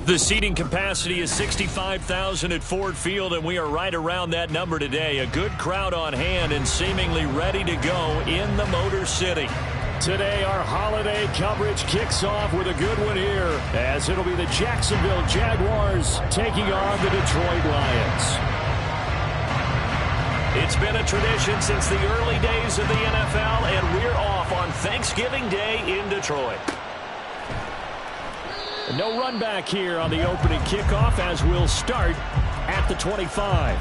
The seating capacity is 65,000 at Ford Field, and we are right around that number today. A good crowd on hand and seemingly ready to go in the Motor City. Today, our holiday coverage kicks off with a good one here, as it'll be the Jacksonville Jaguars taking on the Detroit Lions. It's been a tradition since the early days of the NFL, and we're off on Thanksgiving Day in Detroit. No run back here on the opening kickoff, as we'll start at the 25.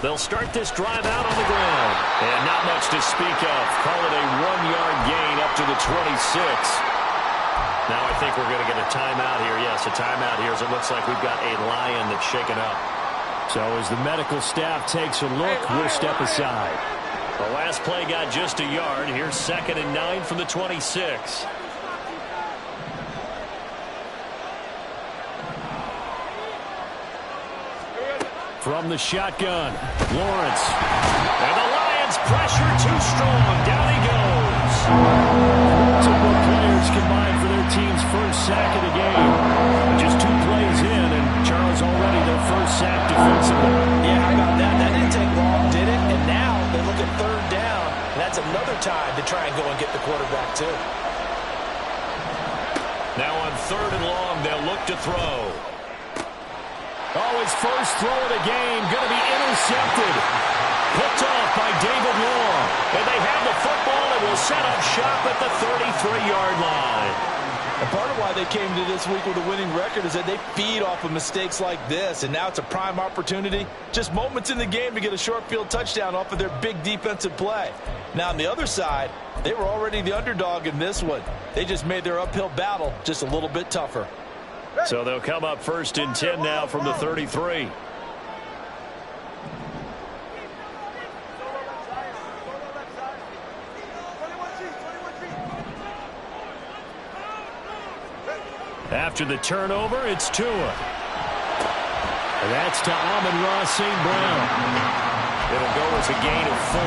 They'll start this drive out on the ground. And not much to speak of. Call it a 1-yard gain up to the 26. Now I think we're going to get a timeout here. Yes, a timeout here as it looks like we've got a Lion that's shaken up. So as the medical staff takes a look, we'll step aside. The last play got just a yard. Here's 2nd and 9 from the 26. From the shotgun, Lawrence. And the Lions pressure too strong. Down he goes. Two more players combined for their team's first sack of the game. Just 2 plays in, and Charles already their first sack defensively. Yeah, how about that? That didn't take long, did it? And now they look at 3rd down. And that's another time to try and go and get the quarterback, too. Now on 3rd and long, they'll look to throw. Oh, his first throw of the game going to be intercepted. Picked off by David Long. And they have the football and will set up shop at the 33-yard line. And part of why they came to this week with a winning record is that they feed off of mistakes like this. And now it's a prime opportunity. Just moments in the game to get a short field touchdown off of their big defensive play. Now on the other side, they were already the underdog in this one. They just made their uphill battle just a little bit tougher. So they'll come up 1st and 10 now from the 33. After the turnover, it's Tua. And that's to Amon-Ra St. Brown. It'll go as a gain of 4,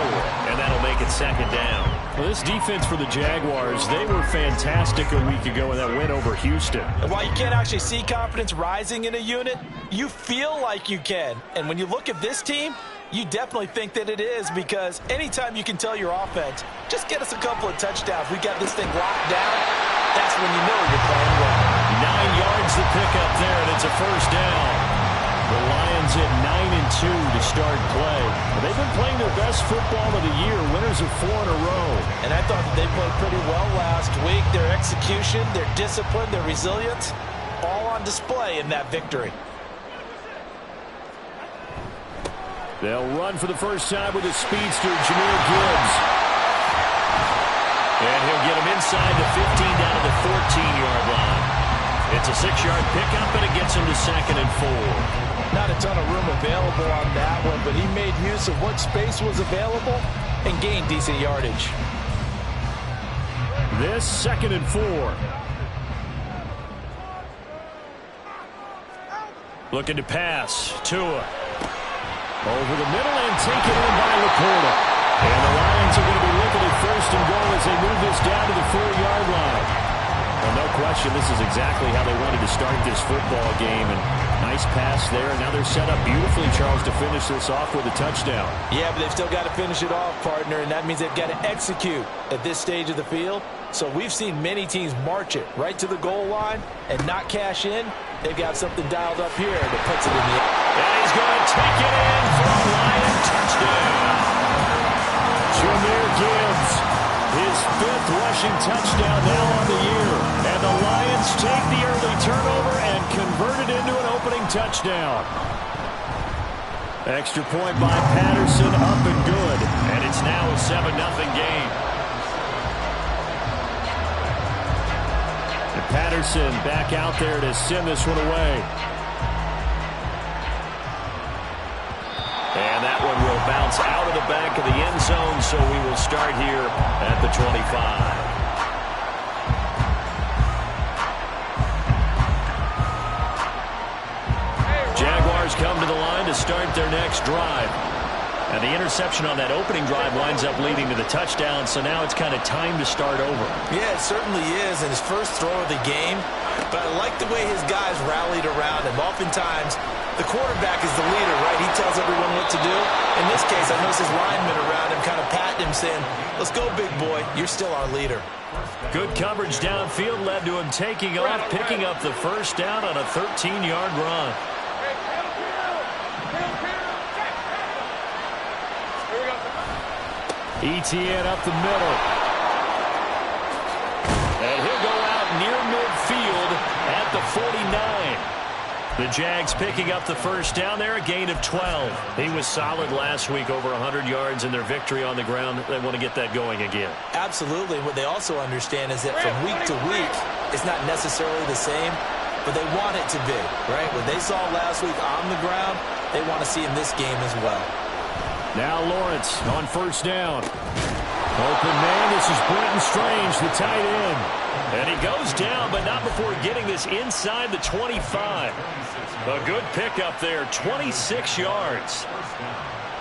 and that'll make it 2nd down. Well, this defense for the Jaguars, they were fantastic a week ago in that win over Houston. And while you can't actually see confidence rising in a unit, you feel like you can. And when you look at this team, you definitely think that it is, because anytime you can tell your offense, just get us a couple of touchdowns, we got this thing locked down, that's when you know you're playing well. 9 yards the pickup there, and it's a 1st down. The Lions at 9-2 to start play. They've been playing their best football of the year, winners of 4 in a row. And I thought that they played pretty well last week. Their execution, their discipline, their resilience, all on display in that victory. They'll run for the first time with a speedster, Jahmyr Gibbs. And he'll get him inside the 15 down to the 14-yard line. It's a 6-yard pickup, and it gets him to 2nd and 4. Not a ton of room available on that one, but he made use of what space was available and gained decent yardage. This 2nd and 4. Looking to pass. Tua. Over the middle and taken in by Laporta. And the Lions are going to be looking at 1st and goal as they move this down to the 4-yard line. Well, no question, this is exactly how they wanted to start this football game. And nice pass there. And now they're set up beautifully, Charles, to finish this off with a touchdown. Yeah, but they've still got to finish it off, partner, and that means they've got to execute at this stage of the field. So we've seen many teams march it right to the goal line and not cash in. They've got something dialed up here that puts it in the air. And he's going to take it in for a Lion touchdown. Jahmyr Gibbs, his 5th rushing touchdown now on the year. And the Lions take the early turnover and convert it into an opening touchdown. Extra point by Patterson, up and good. And it's now a 7-0 game. Patterson back out there to send this one away. And that one will bounce out of the back of the end zone, so we will start here at the 25. Jaguars come to the line to start their next drive. And the interception on that opening drive winds up leading to the touchdown, so now it's kind of time to start over. Yeah, it certainly is, and his first throw of the game. But I like the way his guys rallied around him. Oftentimes, the quarterback is the leader, right? He tells everyone what to do. In this case, I noticed his linemen around him kind of patting him, saying, let's go, big boy. You're still our leader. Good coverage downfield led to him taking off, picking up the first down on a 13-yard run. Etienne up the middle. And he'll go out near midfield at the 49. The Jags picking up the first down there, a gain of 12. He was solid last week, over 100 yards in their victory on the ground. They want to get that going again. Absolutely. What they also understand is that from week to week, it's not necessarily the same, but they want it to be, right? What they saw last week on the ground, they want to see in this game as well. Now Lawrence on first down. Open man, this is Brenton Strange, the tight end. And he goes down, but not before getting this inside the 25. A good pickup there, 26 yards.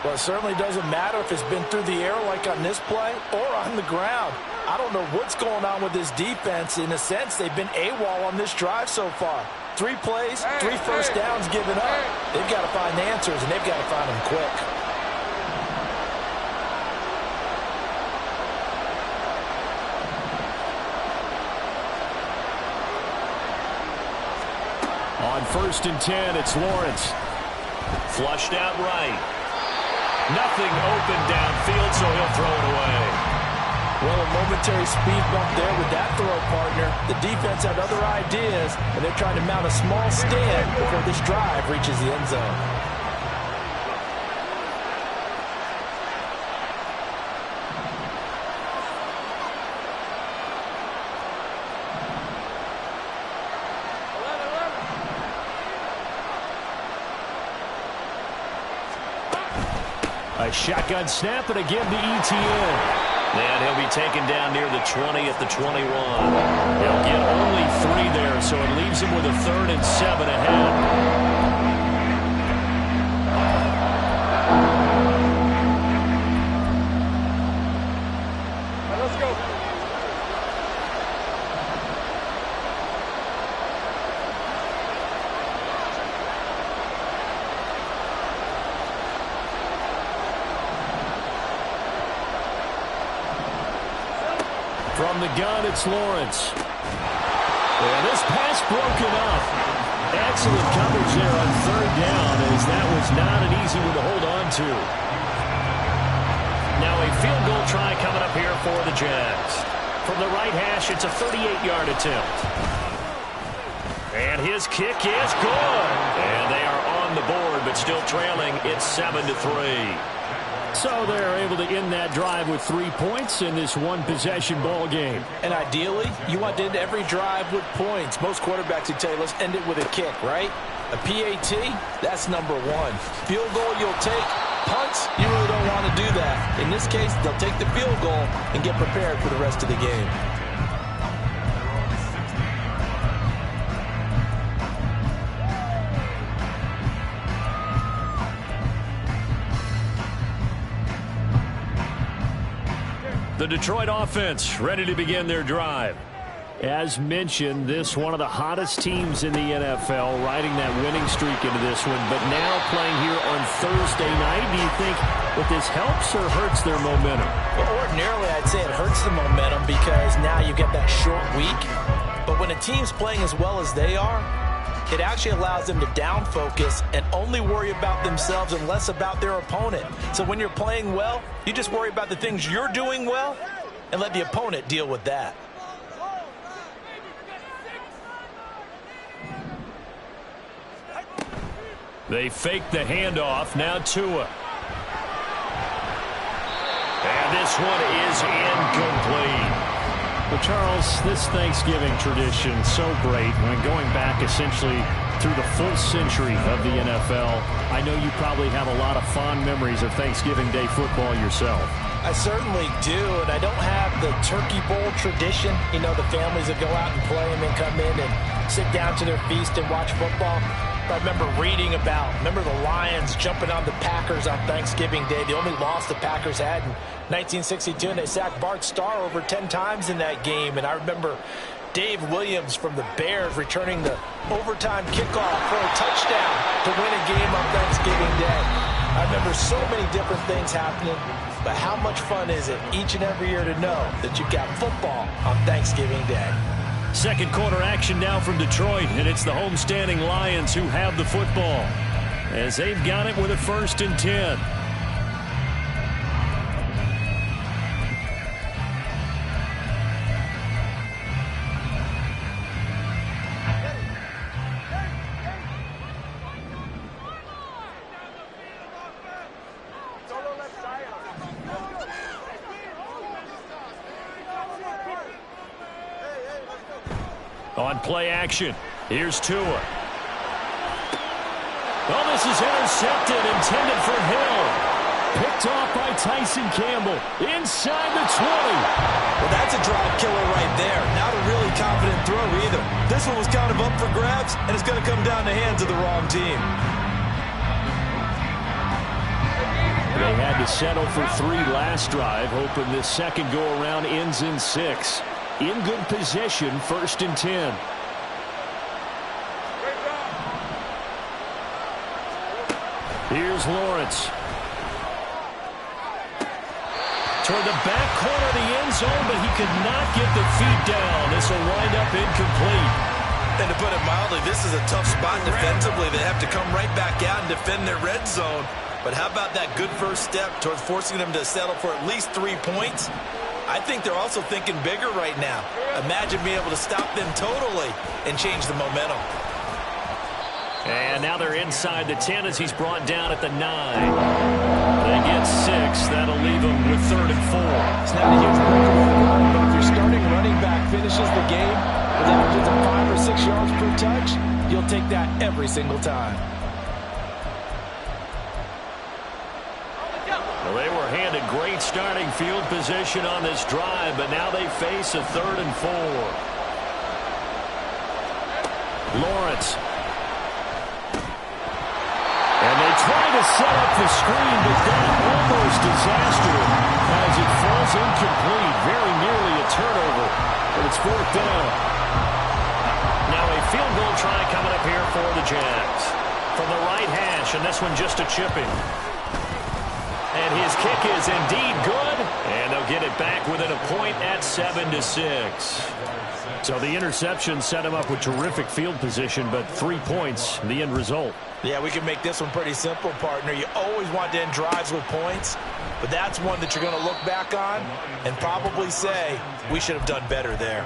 Well, it certainly doesn't matter if it's been through the air like on this play or on the ground. I don't know what's going on with this defense. In a sense, they've been AWOL on this drive so far. 3 plays, 3 first downs given up. They've got to find answers, and they've got to find them quick. On first and 10, it's Lawrence. Flushed out right. Nothing open downfield, so he'll throw it away. Well, a momentary speed bump there with that throw, partner. The defense had other ideas, and they're trying to mount a small stand before this drive reaches the end zone. A shotgun snap, and again to Etienne. And he'll be taken down near the 20 at the 21. He'll get only 3 there, so it leaves him with a 3rd and 7 ahead. Let's go. From the gun, it's Lawrence. And this pass broken up. Excellent coverage there on 3rd down, as that was not an easy one to hold on to. Now a field goal try coming up here for the Jags. From the right hash, it's a 38-yard attempt. And his kick is good. And they are on the board, but still trailing. It's 7-3. So they're able to end that drive with 3 points in this one-possession ball game. And ideally, you want to end every drive with points. Most quarterbacks would tell you, let's end it with a kick, right? A PAT, that's number 1. Field goal you'll take. Punts, you really don't want to do that. In this case, they'll take the field goal and get prepared for the rest of the game. The Detroit offense ready to begin their drive. As mentioned, this one of the hottest teams in the NFL, riding that winning streak into this one, but now playing here on Thursday night. Do you think that this helps or hurts their momentum? Well, ordinarily, I'd say it hurts the momentum because now you get that short week. But when a team's playing as well as they are, it actually allows them to down focus and only worry about themselves and less about their opponent. So when you're playing well, you just worry about the things you're doing well and let the opponent deal with that. They fake the handoff. Now Tua. And this one is incomplete. Well, Charles, this Thanksgiving tradition so great when going back essentially through the full century of the NFL. I know you probably have a lot of fond memories of Thanksgiving Day football yourself. I certainly do, and I don't have the Turkey Bowl tradition. You know, the families that go out and play and then come in and sit down to their feast and watch football. I remember reading remember the Lions jumping on the Packers on Thanksgiving Day. The only loss the Packers had in 1962, and they sacked Bart Starr over 10 times in that game. And I remember Dave Williams from the Bears returning the overtime kickoff for a touchdown to win a game on Thanksgiving Day. I remember so many different things happening, but how much fun is it each and every year to know that you've got football on Thanksgiving Day? Second quarter action now from Detroit, and it's the homestanding Lions who have the football as they've got it with a 1st and 10. On play action, here's Tua. Oh, this is intercepted, intended for Hill. Picked off by Tyson Campbell, inside the 20. Well, that's a drive killer right there. Not a really confident throw either. This one was kind of up for grabs, and it's going to come down the hands of the wrong team. They had to settle for 3 last drive, hoping this second go-around ends in 6. In good position, 1st and 10. Here's Lawrence. Toward the back corner of the end zone, but he could not get the feet down. This will wind up incomplete. And to put it mildly, this is a tough spot defensively. They have to come right back out and defend their red zone. But how about that good first step towards forcing them to settle for at least 3 points? I think they're also thinking bigger right now. Imagine being able to stop them totally and change the momentum. And now they're inside the 10 as he's brought down at the 9. They get 6. That'll leave them with 3rd and 4. It's not a huge breakaway, but if your starting running back finishes the game with averages of 5 or 6 yards per touch, you'll take that every single time. Well, they were handed great starting field position on this drive, but now they face a 3rd and 4. Lawrence. And they try to set up the screen, but that almost disaster as it falls incomplete. Very nearly a turnover, but it's 4th down. Now a field goal try coming up here for the Jags. From the right hash, and this one just a chipping. And his kick is indeed good, and they'll get it back within a point at 7-6. So the interception set him up with terrific field position, but 3 points, the end result. Yeah, we can make this one pretty simple, partner. You always want to end drives with points, but that's one that you're going to look back on and probably say, we should have done better there.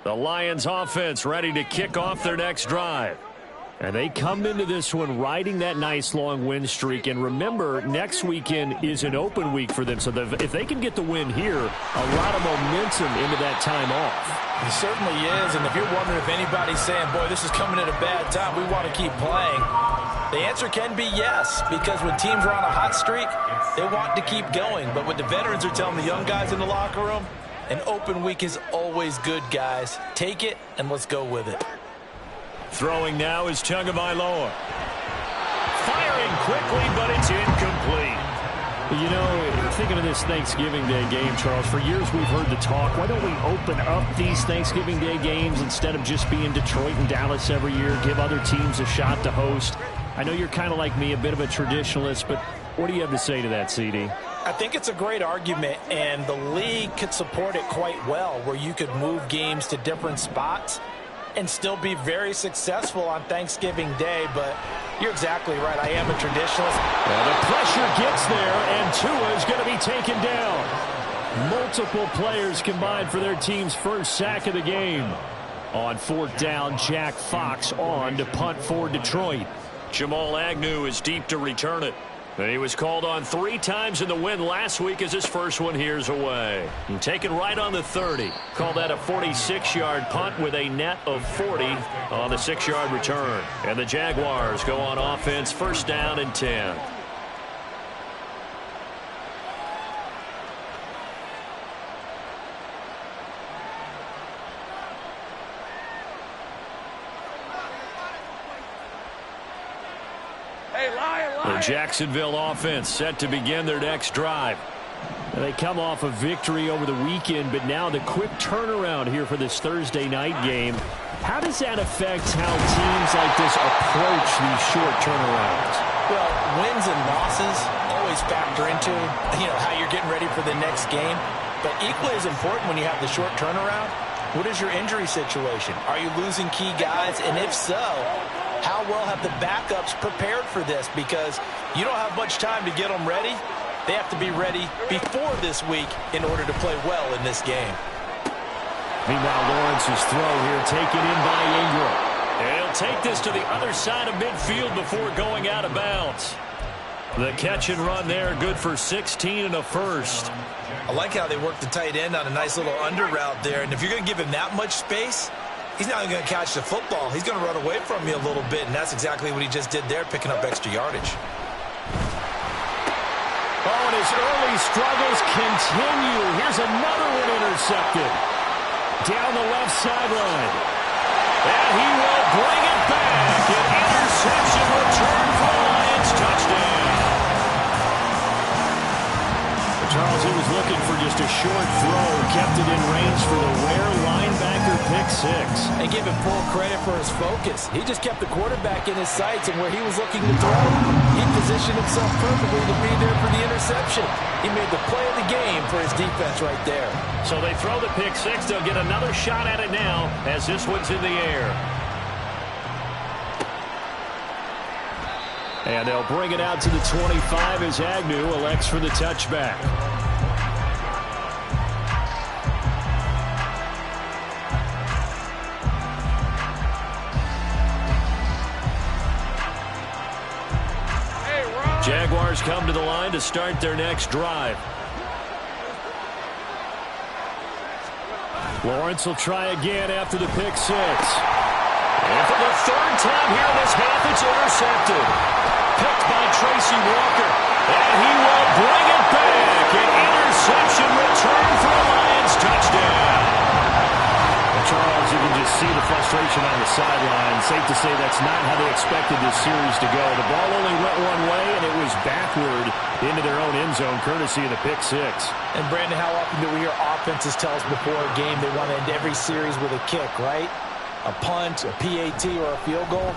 The Lions offense ready to kick off their next drive. And they come into this one riding that nice long win streak. And remember, next weekend is an open week for them. So if they can get the win here, a lot of momentum into that time off. It certainly is. And if you're wondering if anybody's saying, boy, this is coming at a bad time, we want to keep playing, the answer can be yes. Because when teams are on a hot streak, they want to keep going. But what the veterans are telling the young guys in the locker room, an open week is always good, guys. Take it, and let's go with it. Throwing now is Tagovailoa. Firing quickly, but it's incomplete. You know, thinking of this Thanksgiving Day game, Charles, for years we've heard the talk, why don't we open up these Thanksgiving Day games instead of just being Detroit and Dallas every year, give other teams a shot to host? I know you're kind of like me, a bit of a traditionalist, but what do you have to say to that, CD? I think it's a great argument, and the league could support it quite well, where you could move games to different spots and still be very successful on Thanksgiving Day. But you're exactly right. I am a traditionalist. Well, the pressure gets there, and Tua is going to be taken down. Multiple players combined for their team's first sack of the game. On fourth down, Jack Fox on to punt for Detroit. Jamal Agnew is deep to return it. And he was called on 3 times in the win last week as his first one here's away. And taken right on the 30. Call that a 46-yard punt with a net of 40 on the 6-yard return. And the Jaguars go on offense, first down and 10. The Jacksonville offense set to begin their next drive. They come off a victory over the weekend, but now the quick turnaround here for this Thursday night game. How does that affect how teams like this approach these short turnarounds? Well, wins and losses always factor into, how you're getting ready for the next game. But equally as important when you have the short turnaround, what is your injury situation? Are you losing key guys? And if so, how well have the backups prepared for this? Because you don't have much time to get them ready. They have to be ready before this week in order to play well in this game. Meanwhile, Lawrence's throw here taken in by Ingram. And he'll take this to the other side of midfield before going out of bounds. The catch and run there, good for 16 and a first. I like how they work the tight end on a nice little under route there. And if you're going to give him that much space, he's not going to catch the football. He's going to run away from you a little bit, and that's exactly what he just did there, picking up extra yardage. Oh, and his early struggles continue. Here's another one intercepted. Down the left sideline. And he will bring it back. An interception return for the Lions. Touchdown. Charles, he was looking for just a short throw. Kept it in range for the rare linebacker pick 6. And give him full credit for his focus. He just kept the quarterback in his sights, and where he was looking to throw, he positioned himself perfectly to be there for the interception. He made the play of the game for his defense right there. So they throw the pick 6. They'll get another shot at it now as this one's in the air. And they'll bring it out to the 25 as Agnew elects for the touchback. Jaguars come to the line to start their next drive. Lawrence will try again after the pick 6. And for the third time here in this half, it's intercepted. Picked by Tracy Walker. And he will bring it back. An interception return for a Lions touchdown. And Charles, you can just see the frustration on the sideline. Safe to say that's not how they expected this series to go. The ball only went one way, and it was backward into their own end zone, courtesy of the pick 6. And, Brandon, how often do we hear offenses tell us before a game they want to end every series with a kick, right? A punt, a PAT, or a field goal.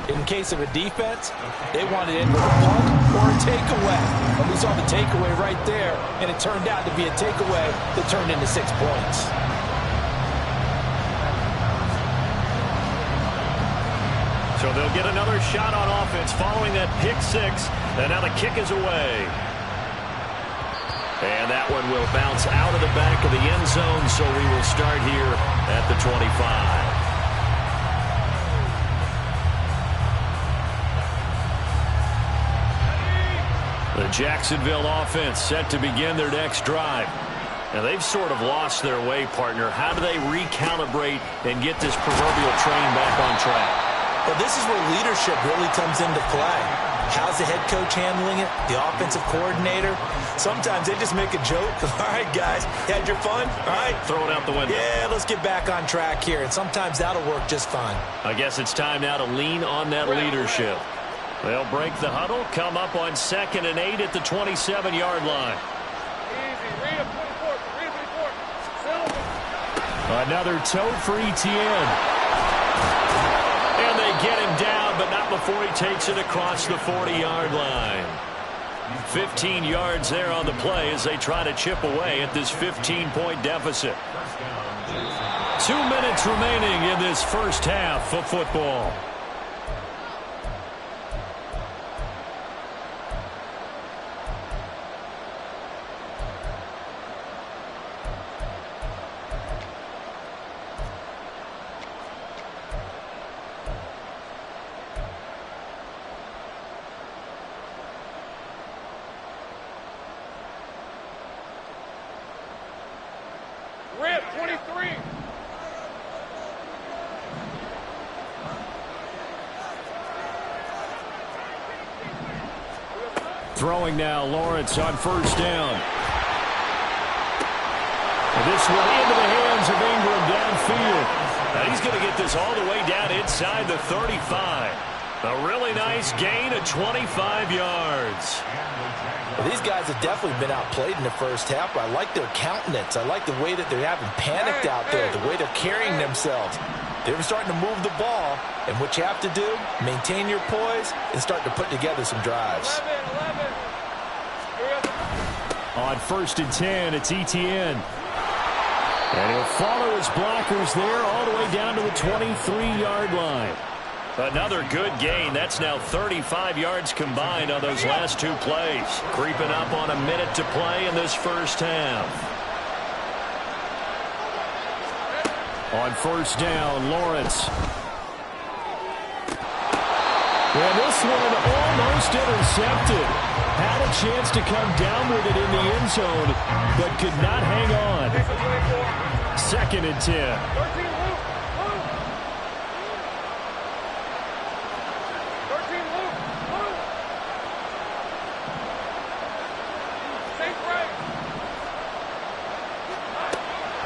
In case of a defense, they wanted it with a punt or a takeaway. And we saw the takeaway right there, and it turned out to be a takeaway that turned into 6 points. So they'll get another shot on offense following that pick 6. And now the kick is away. And that one will bounce out of the back of the end zone, so we will start here at the 25. The Jacksonville offense set to begin their next drive. Now, they've sort of lost their way, partner. How do they recalibrate and get this proverbial train back on track? Well, this is where leadership really comes into play. How's the head coach handling it? The offensive coordinator? Sometimes they just make a joke. All right, guys, you had your fun? All right. Throw it out the window. Yeah, let's get back on track here. And sometimes that'll work just fine. I guess it's time now to lean on that leadership. They'll break the huddle, come up on 2nd and 8 at the 27-yard line. Another tote for Etienne. And they get him down, but not before he takes it across the 40-yard line. 15 yards there on the play as they try to chip away at this 15-point deficit. 2 minutes remaining in this first half of football. Red 23. Throwing now, Lawrence on first down. This one into the hands of Ingram downfield. Now he's going to get this all the way down inside the 35. A really nice gain of 25 yards. Well, these guys have definitely been outplayed in the first half, but I like their countenance. I like the way that they haven't panicked out there, the way they're carrying themselves. They're starting to move the ball, and what you have to do, maintain your poise and start to put together some drives. 11. On first and 10, it's Etienne. And he'll follow his blockers there all the way down to the 23-yard line. Another good gain. That's now 35 yards combined on those last two plays. Creeping up on a minute to play in this first half. On first down, Lawrence. And this one almost intercepted. Had a chance to come down with it in the end zone, but could not hang on. Second and 10. 13 Luke.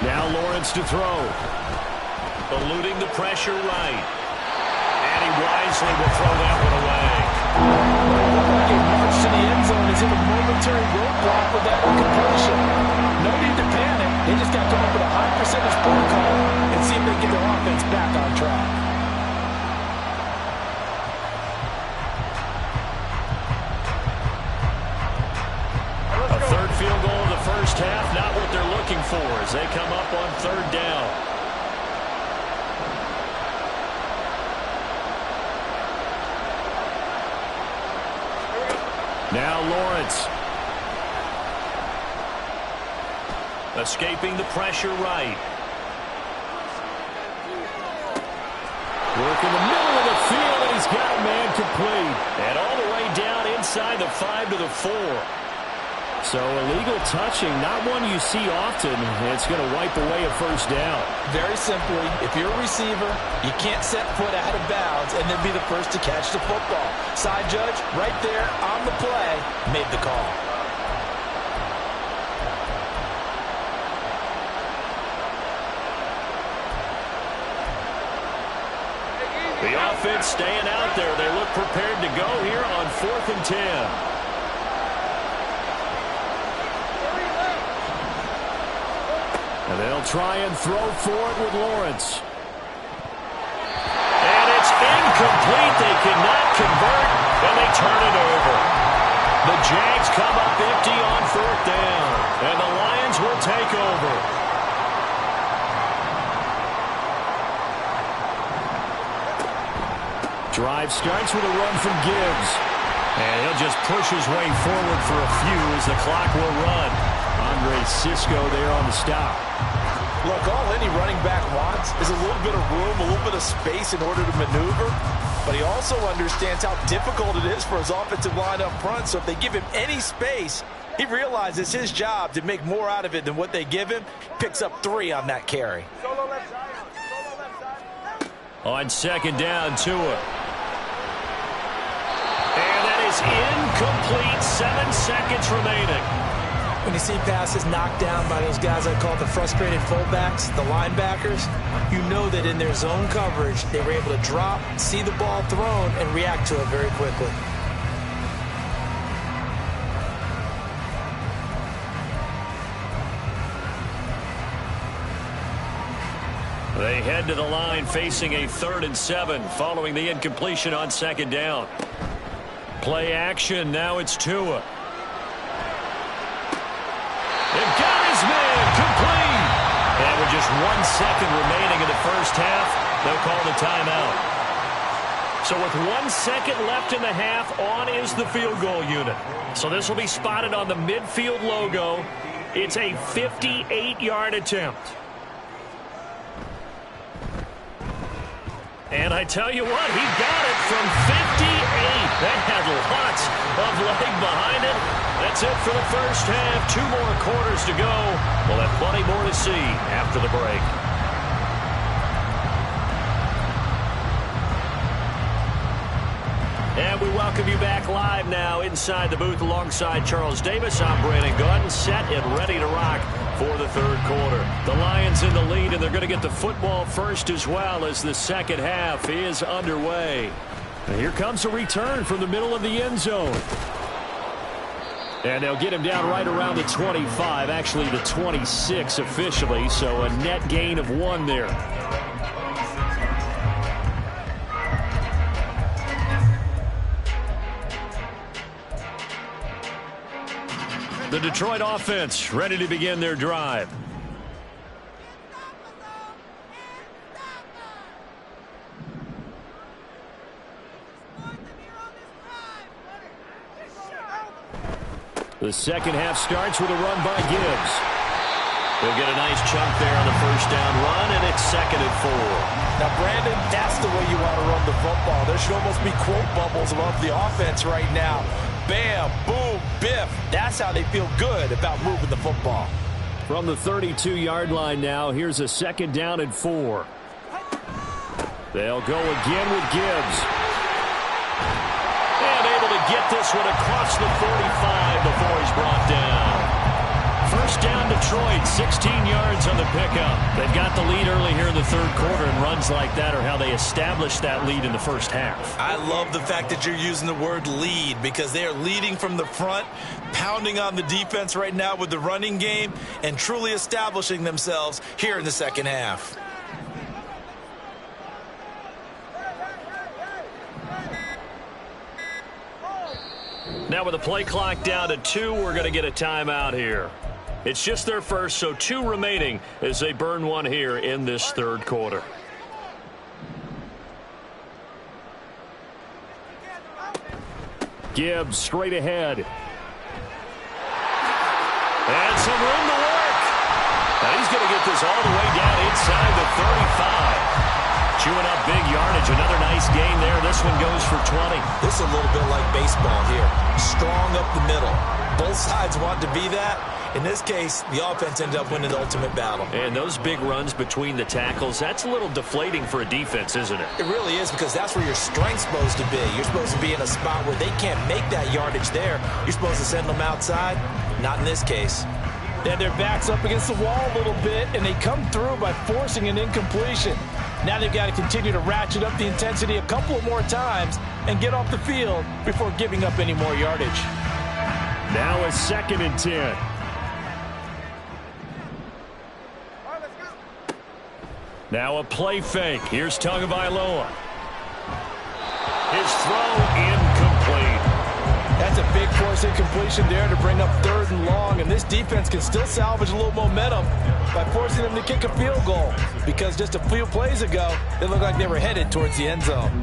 Now Lawrence to throw. Eluding the pressure right. And he wisely will throw that one away. He marched to the end zone. He's in a momentary roadblock with that incompletion. No need to panic. They just got to come up with a high percentage protocol and see if they can get their offense back on track. A third field goal in the first half, not what they're looking for as they come up on third down. Now Lawrence. Escaping the pressure right. Work in the middle of the field, and he's got a man complete. And all the way down inside the 5 to the 4. So illegal touching, not one you see often. It's going to wipe away a first down. Very simply, if you're a receiver, you can't set foot out of bounds and then be the first to catch the football. Side judge, right there on the play, made the call. The offense staying out there. They look prepared to go here on 4th and 10. And they'll try and throw for it with Lawrence. And it's incomplete. They cannot convert, and they turn it over. The Jags come up empty on 4th down, and the Lions will take over. Drive starts with a run from Gibbs. And he'll just push his way forward for a few as the clock will run. Andre Cisco there on the stop. Look, all any running back wants is a little bit of room, a little bit of space in order to maneuver. But he also understands how difficult it is for his offensive line up front. So if they give him any space, he realizes his job to make more out of it than what they give him. Picks up 3 on that carry. Solo left side. Solo left side. On second down, Tua. And that is incomplete. 7 seconds remaining. When you see passes knocked down by those guys I call the frustrated fullbacks, the linebackers, you know that in their zone coverage, they were able to drop, see the ball thrown, and react to it very quickly. They head to the line facing a 3rd and 7 following the incompletion on second down. Play action. Now it's Tua. They've got his man complete. And we're just 1 second remaining in the first half, they'll call the timeout. So with 1 second left in the half, on is the field goal unit. So this will be spotted on the midfield logo. It's a 58-yard attempt. And I tell you what, he got it from 58. That had lots of leg behind it. That's it for the first half. 2 more quarters to go. We'll have plenty more to see after the break. And we welcome you back live now inside the booth alongside Charles Davis. I'm Brandon Gunn, set and ready to rock for the third quarter. The Lions in the lead, and they're going to get the football first as well as the second half is underway. And here comes a return from the middle of the end zone. And they'll get him down right around the 25, actually the 26 officially, so a net gain of 1 there. The Detroit offense ready to begin their drive. The second half starts with a run by Gibbs. They'll get a nice chunk there on the first down run, and it's 2nd and 4. Now, Brandon, that's the way you want to run the football. There should almost be quote bubbles above the offense right now. Bam, boom, biff. That's how they feel good about moving the football. From the 32-yard line now, here's a 2nd down and 4. They'll go again with Gibbs. And able to get this one across the 45 before he's brought down. First down Detroit, 16 yards on the pickup. They've got the lead early here in the third quarter, and runs like that are how they establish that lead in the first half. I love the fact that you're using the word lead, because they are leading from the front, pounding on the defense right now with the running game, and truly establishing themselves here in the second half. Now with the play clock down to 2, we're going to get a timeout here. It's just their first, so 2 remaining as they burn 1 here in this third quarter. Gibbs straight ahead. And some room to work. Now he's going to get this all the way down inside the 35. Chewing up big yardage. Another nice gain there. This one goes for 20. This is a little bit like baseball here. Strong up the middle. Both sides want to be that. In this case, the offense ended up winning the ultimate battle. And those big runs between the tackles, that's a little deflating for a defense, isn't it? It really is, because that's where your strength's supposed to be. You're supposed to be in a spot where they can't make that yardage there. You're supposed to send them outside. Not in this case. And their back's up against the wall a little bit, and they come through by forcing an incompletion. Now they've got to continue to ratchet up the intensity a couple of more times and get off the field before giving up any more yardage. Now a 2nd and 10. Now a play fake. Here's Tagovailoa. His throw incomplete. That's a big force incompletion there to bring up 3rd and long, and this defense can still salvage a little momentum by forcing them to kick a field goal, because just a few plays ago, it looked like they were headed towards the end zone.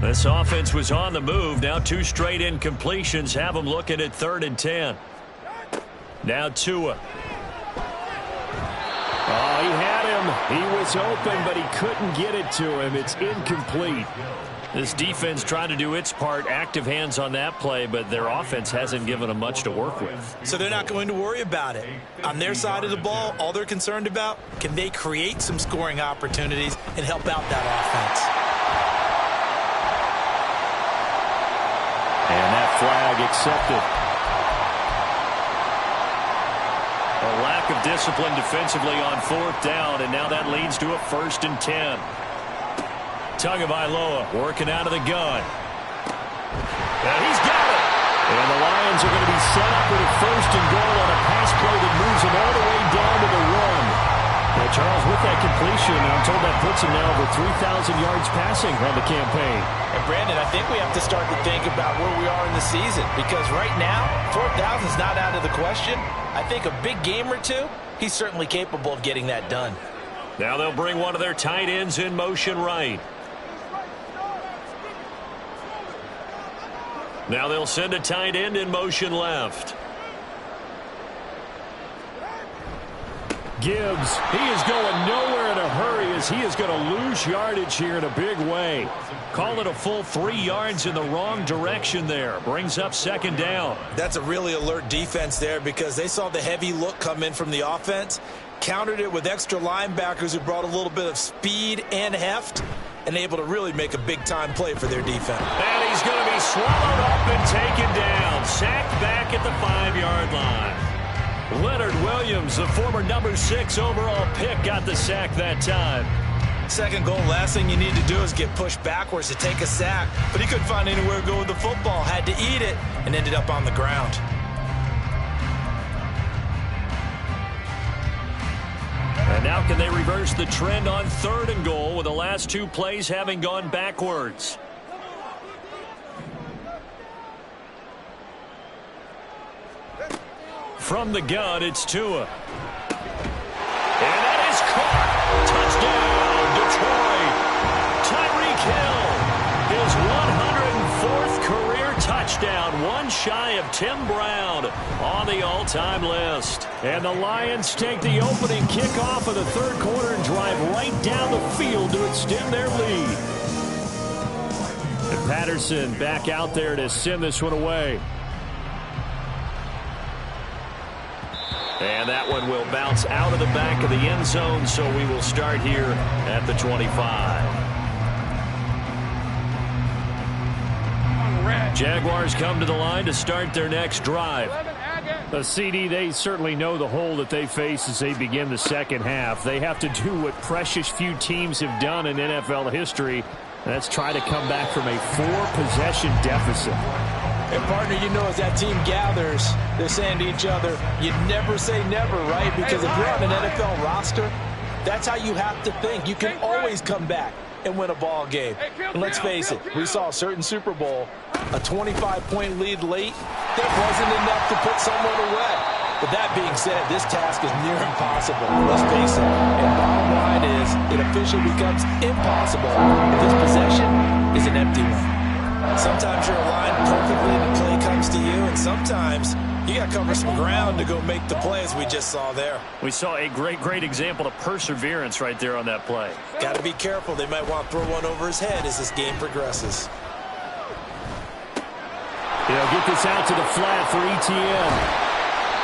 This offense was on the move. Now 2 straight incompletions have them looking at 3rd and 10. Now Tua. Oh, he had him. He was open, but he couldn't get it to him. It's incomplete. This defense trying to do its part. Active hands on that play, but their offense hasn't given them much to work with. So they're not going to worry about it. On their side of the ball, all they're concerned about, can they create some scoring opportunities and help out that offense? And that flag accepted. A lack of discipline defensively on 4th down, and now that leads to a 1st and 10. Tagovailoa working out of the gun. And he's got it. And the Lions are going to be set up with a 1st and goal on a pass play that moves them all the way down to the 1. Now, Charles, with that completion, I'm told that puts him now over 3,000 yards passing on the campaign. And Brandon, I think we have to start to think about where we are in the season, because right now, 4,000 is not out of the question. I think a big game or 2, he's certainly capable of getting that done. Now they'll bring one of their tight ends in motion right. Now they'll send a tight end in motion left. Gibbs, he is going nowhere in a hurry as he is going to lose yardage here in a big way. Call it a full 3 yards in the wrong direction there. Brings up second down. That's a really alert defense there because they saw the heavy look come in from the offense, countered it with extra linebackers who brought a little bit of speed and heft, and able to really make a big-time play for their defense. And he's going to be swallowed up and taken down. Sacked back at the 5-yard line. Leonard Williams, the former number 6 overall pick, got the sack that time. Second goal, last thing you need to do is get pushed backwards to take a sack. But he couldn't find anywhere to go with the football. Had to eat it and ended up on the ground. And now can they reverse the trend on 3rd and goal with the last 2 plays having gone backwards? From the gun, it's Tua. And that is caught. Touchdown, Detroit. Tyreek Hill, his 104th career touchdown. One shy of Tim Brown on the all-time list. And the Lions take the opening kickoff of the 3rd quarter and drive right down the field to extend their lead. And Patterson back out there to send this one away. And that one will bounce out of the back of the end zone, so we will start here at the 25. Jaguars come to the line to start their next drive. CD, they certainly know the hole that they face as they begin the second half. They have to do what precious few teams have done in NFL history. That's try to come back from a 4-possession deficit. And, partner, you know, as that team gathers, they're saying to each other, you never say never, right? Because if you're on an NFL roster, that's how you have to think. You can always come back and win a ball game. And let's face it, we saw a certain Super Bowl, a 25-point lead late. That wasn't enough to put someone away. But that being said, this task is near impossible. Let's face it. And bottom line is, it officially becomes impossible if this possession is an empty one. Sometimes you're aligned perfectly and the play comes to you, and sometimes you got to cover some ground to go make the play, as we just saw there. We saw a great example of perseverance right there on that play. Got to be careful. They might want to throw one over his head as this game progresses. He'll get this out to the flat for ETN.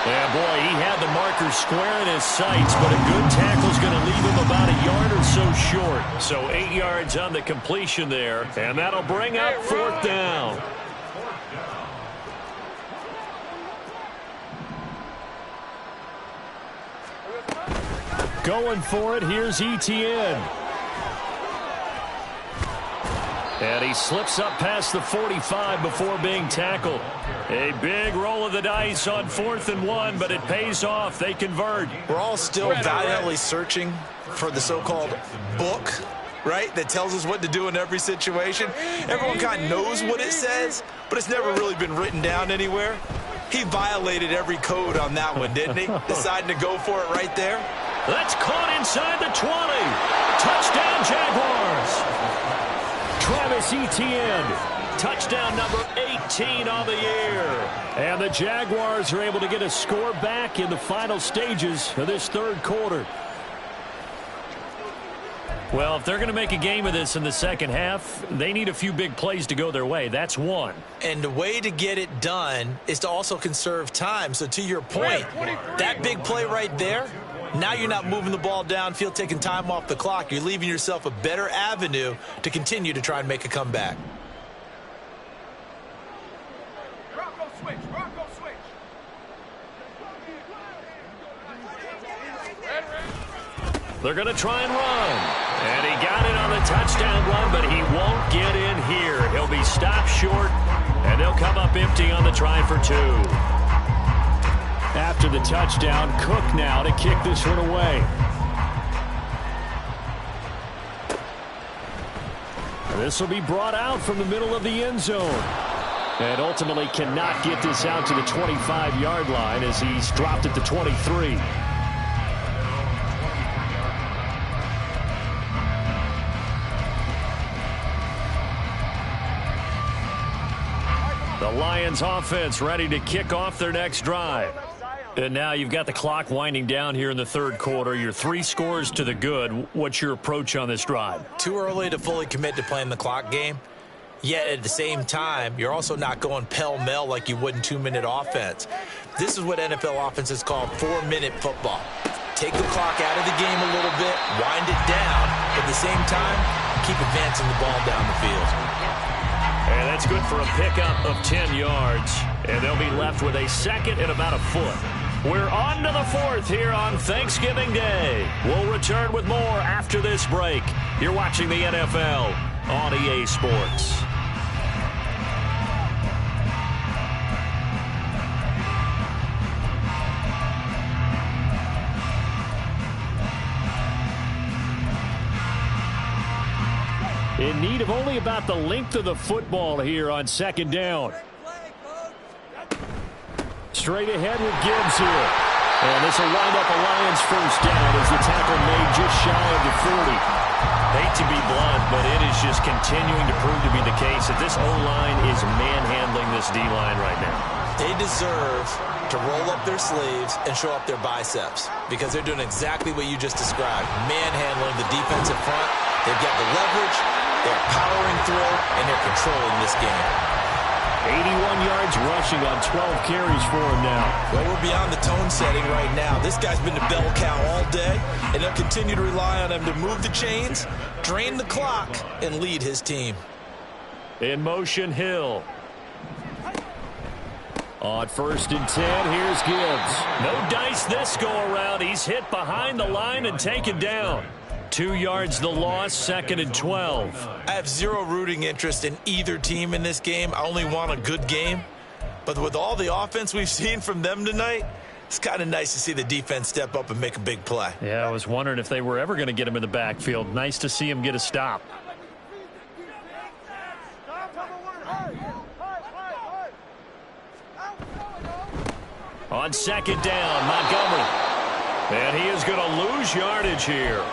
Yeah, boy, he had the marker square in his sights, but a good tackle is going to leave him about a yard or so short. So 8 yards on the completion there, and that'll bring up 4th down. Going for it, here's ETN. And he slips up past the 45 before being tackled. A big roll of the dice on 4th and 1, but it pays off. They convert. We're all still valiantly searching for the so-called book, right, that tells us what to do in every situation. Everyone kind of knows what it says, but it's never really been written down anywhere. He violated every code on that one, didn't he? Deciding to go for it right there. That's caught inside the 20. Touchdown, Jaguars. Travis Etienne, touchdown number 18 on the year. And the Jaguars are able to get a score back in the final stages of this 3rd quarter. Well, if they're going to make a game of this in the second half, they need a few big plays to go their way. That's one. And the way to get it done is to also conserve time. So to your point, that big play right there, now you're not moving the ball downfield, taking time off the clock. You're leaving yourself a better avenue to continue to try and make a comeback. Rocco switch. They're going to try and run. And he got it on the touchdown run, but he won't get in here. He'll be stopped short, and they'll come up empty on the try for 2. After the touchdown, Cook now to kick this one away. And this will be brought out from the middle of the end zone. And ultimately cannot get this out to the 25-yard line as he's dropped at the 23. The Lions offense ready to kick off their next drive. And now you've got the clock winding down here in the third quarter. You're 3 scores to the good. What's your approach on this drive? Too early to fully commit to playing the clock game. Yet at the same time, you're also not going pell-mell like you would in 2-minute offense. This is what NFL offenses call 4-minute football. Take the clock out of the game a little bit, wind it down, but at the same time, keep advancing the ball down the field. And that's good for a pickup of 10 yards. And they'll be left with a second and about a foot. We're on to the fourth here on Thanksgiving Day. We'll return with more after this break. You're watching the NFL on EA Sports. In need of only about the length of the football here on second down. Straight ahead with Gibbs here. And this will wind up a Lions first down as the tackle made just shy of the 40. Hate to be blunt, but it is just continuing to prove to be the case that this O-line is manhandling this D-line right now. They deserve to roll up their sleeves and show up their biceps because they're doing exactly what you just described, manhandling the defensive front. They've got the leverage, they're powering through, and they're controlling this game. 81 yards rushing on 12 carries for him now. Well, we're beyond the tone setting right now. This guy's been the bell cow all day, and they'll continue to rely on him to move the chains, drain the clock, and lead his team. In motion, Hill. On 1st and 10, here's Gibbs. No dice this go-around. He's hit behind the line and taken down. 2 yards the loss, 2nd and 12. I have zero rooting interest in either team in this game. I only want a good game. But with all the offense we've seen from them tonight, it's kind of nice to see the defense step up and make a big play. Yeah, I was wondering if they were ever going to get him in the backfield. Nice to see him get a stop. On 2nd down, Montgomery. And he is going to lose yardage here.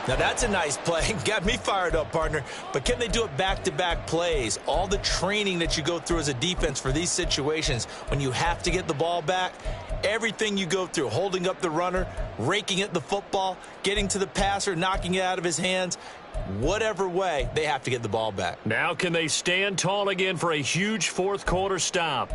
Now, that's a nice play. Got me fired up, partner. But can they do it back-to-back plays? All the training that you go through as a defense for these situations, when you have to get the ball back, everything you go through, holding up the runner, raking at the football, getting to the passer, knocking it out of his hands, whatever way, they have to get the ball back. Now can they stand tall again for a huge fourth-quarter stop?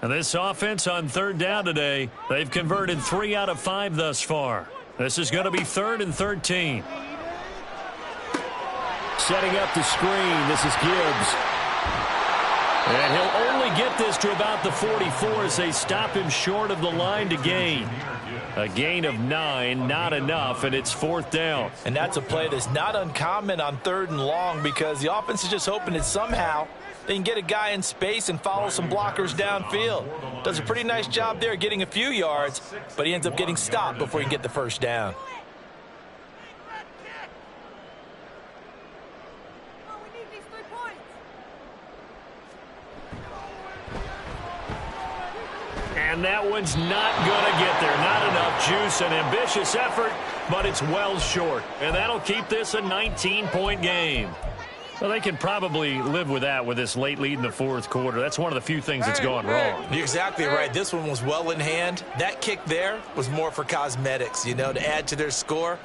And this offense on 3rd down today, they've converted 3 out of 5 thus far. This is going to be 3rd and 13. Setting up the screen, this is Gibbs. And he'll only get this to about the 44 as they stop him short of the line to gain. A gain of 9, not enough, and it's 4th down. And that's a play that's not uncommon on 3rd and long because the offense is just hoping that somehow they can get a guy in space and follow some blockers downfield. Does a pretty nice job there getting a few yards, but he ends up getting stopped before he can get the first down. And that one's not going to get there. Not enough juice. An ambitious effort, but it's well short. And that'll keep this a 19-point game. Well, they can probably live with that with this late lead in the 4th quarter. That's one of the few things that's gone wrong. You're exactly right. This one was well in hand. That kick there was more for cosmetics, you know, to add to their score.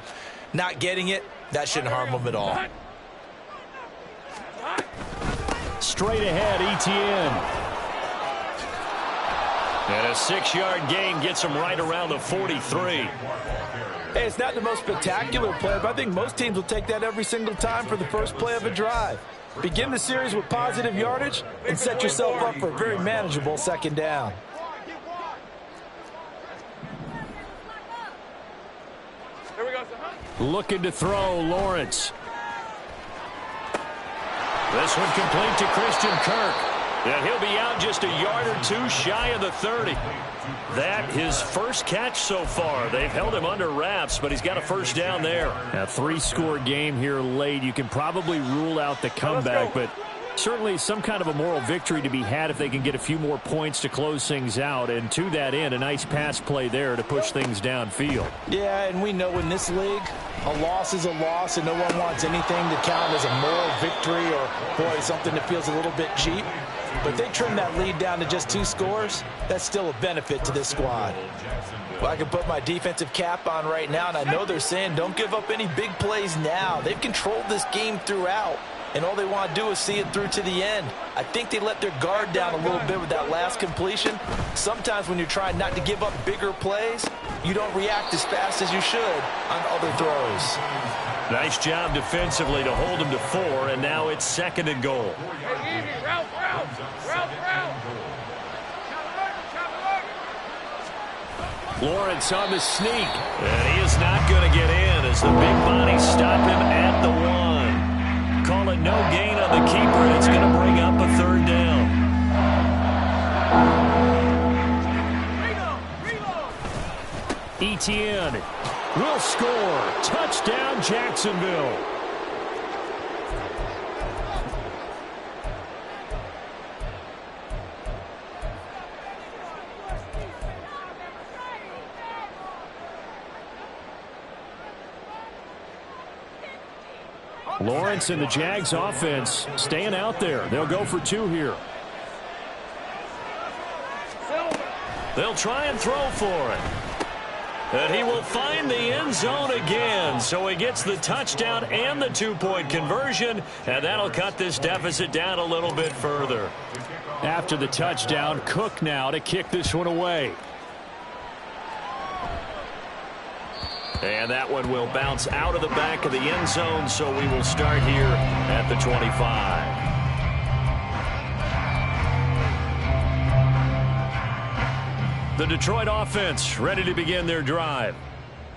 Not getting it, that shouldn't harm them at all. Straight ahead, Etienne. And a 6-yard gain gets him right around the 43. Hey, it's not the most spectacular play, but I think most teams will take that every single time for the first play of a drive. Begin the series with positive yardage and set yourself up for a very manageable 2nd down. Looking to throw, Lawrence. This one complete to Christian Kirk. And he'll be out just a yard or 2 shy of the 30. That his first catch so far. They've held him under wraps, but he's got a first down there. A 3-score game here late. You can probably rule out the comeback, but Certainly some kind of a moral victory to be had if they can get a few more points to close things out. And to that end, a nice pass play there to push things downfield. Yeah, and we know in this league, a loss is a loss, and no one wants anything to count as a moral victory or, boy, something that feels a little bit cheap. But they trim that lead down to just 2 scores. That's still a benefit to this squad. Well, I can put my defensive cap on right now, and I know they're saying don't give up any big plays now. They've controlled this game throughout, and all they want to do is see it through to the end. I think they let their guard down a little bit with that last completion. Sometimes when you're trying not to give up bigger plays, you don't react as fast as you should on other throws. Nice job defensively to hold them to 4, and now it's 2nd and goal. Lawrence on the sneak, and he is not going to get in as the big bodies stop him at the 1. Call it no gain on the keeper, and it's going to bring up a 3rd down. Etienne will score. Touchdown, Jacksonville. Lawrence and the Jags offense staying out there. They'll go for 2 here. They'll try and throw for it. And he will find the end zone again. So he gets the touchdown and the 2-point conversion. And that'll cut this deficit down a little bit further. After the touchdown, Cook now to kick this one away. And that one will bounce out of the back of the end zone, so we will start here at the 25. The Detroit offense ready to begin their drive.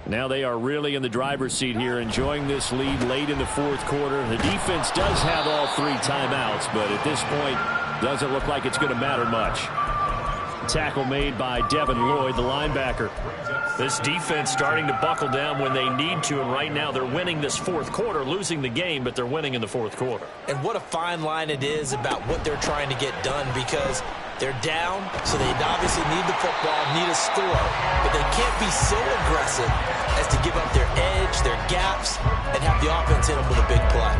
Now they are really in the driver's seat here, enjoying this lead late in the 4th quarter. The defense does have all 3 timeouts, but at this point, doesn't look like it's going to matter much. Tackle made by Devin Lloyd, the linebacker. This defense starting to buckle down when they need to, and right now they're winning this 4th quarter, losing the game, but they're winning in the 4th quarter. And what a fine line it is about what they're trying to get done, because they're down, so they obviously need the football, need a score, but they can't be so aggressive as to give up their edge, their gaps, and have the offense hit them with a big play.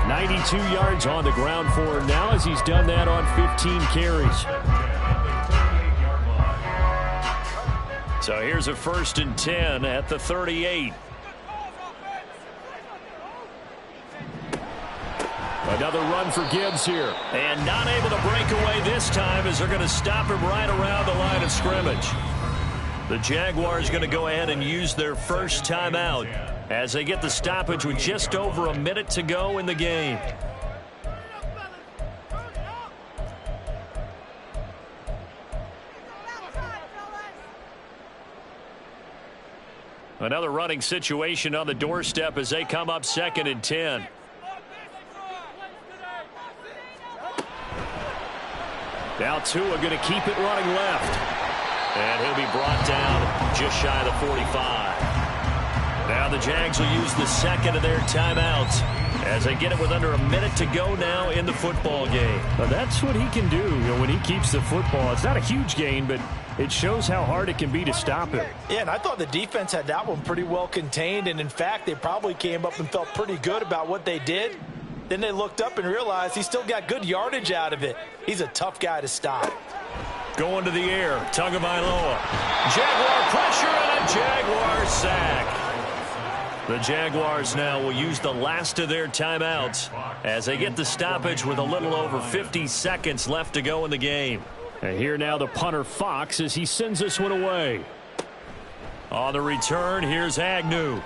92 yards on the ground for him now as he's done that on 15 carries. So here's a 1st and 10 at the 38. Another run for Gibbs here. And not able to break away this time as they're going to stop him right around the line of scrimmage. The Jaguars going to go ahead and use their first timeout as they get the stoppage with just over a minute to go in the game. Another running situation on the doorstep as they come up 2nd and 10. Now Tua going to keep it running left. And he'll be brought down just shy of the 45. Now the Jags will use the 2nd of their timeouts as they get it with under a minute to go now in the football game. Now that's what he can do, when he keeps the football. It's not a huge gain, but it shows how hard it can be to stop him. Yeah, and I thought the defense had that one pretty well contained, and in fact, they probably came up and felt pretty good about what they did. Then they looked up and realized he still got good yardage out of it. He's a tough guy to stop. Going to the air, Tagovailoa. Jaguar pressure and a Jaguar sack. The Jaguars now will use the last of their timeouts as they get the stoppage with a little over 50 seconds left to go in the game. And here now the punter Fox as he sends this one away. On the return, here's Agnew.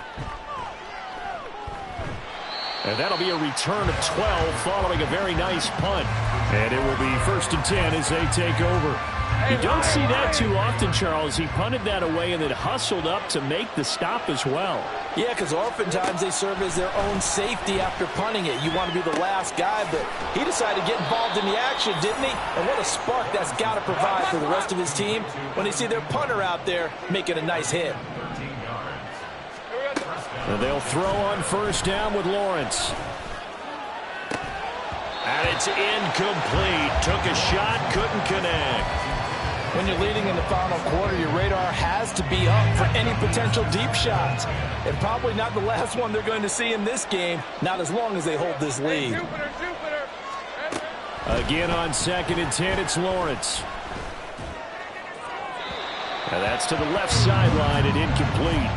And that'll be a return of 12 following a very nice punt. And it will be 1st and 10 as they take over. You don't see that too often, Charles. He punted that away and then hustled up to make the stop as well. Yeah, because oftentimes they serve as their own safety after punting it. You want to be the last guy, but he decided to get involved in the action, didn't he? And what a spark that's got to provide for the rest of his team when they see their punter out there making a nice hit. And they'll throw on 1st down with Lawrence. And It's incomplete. Took a shot, couldn't connect. When you're leading in the final quarter, your radar has to be up for any potential deep shots. And probably not the last one they're going to see in this game, not as long as they hold this lead. Again on 2nd and 10, it's Lawrence. And that's to the left sideline and incomplete.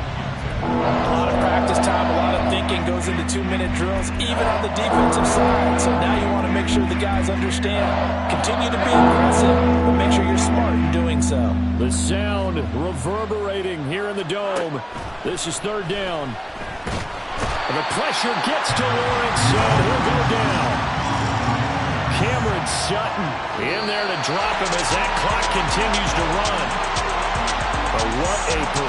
A lot of practice time, a lot of thinking goes into 2-minute drills, even on the defensive side. So now you want to make sure the guys understand. Continue to be aggressive, but make sure you're smart in doing so. The sound reverberating here in the dome. This is 3rd down. And the pressure gets to Lawrence, and he'll go down. Cameron Sutton in there to drop him as that clock continues to run. But what a performance.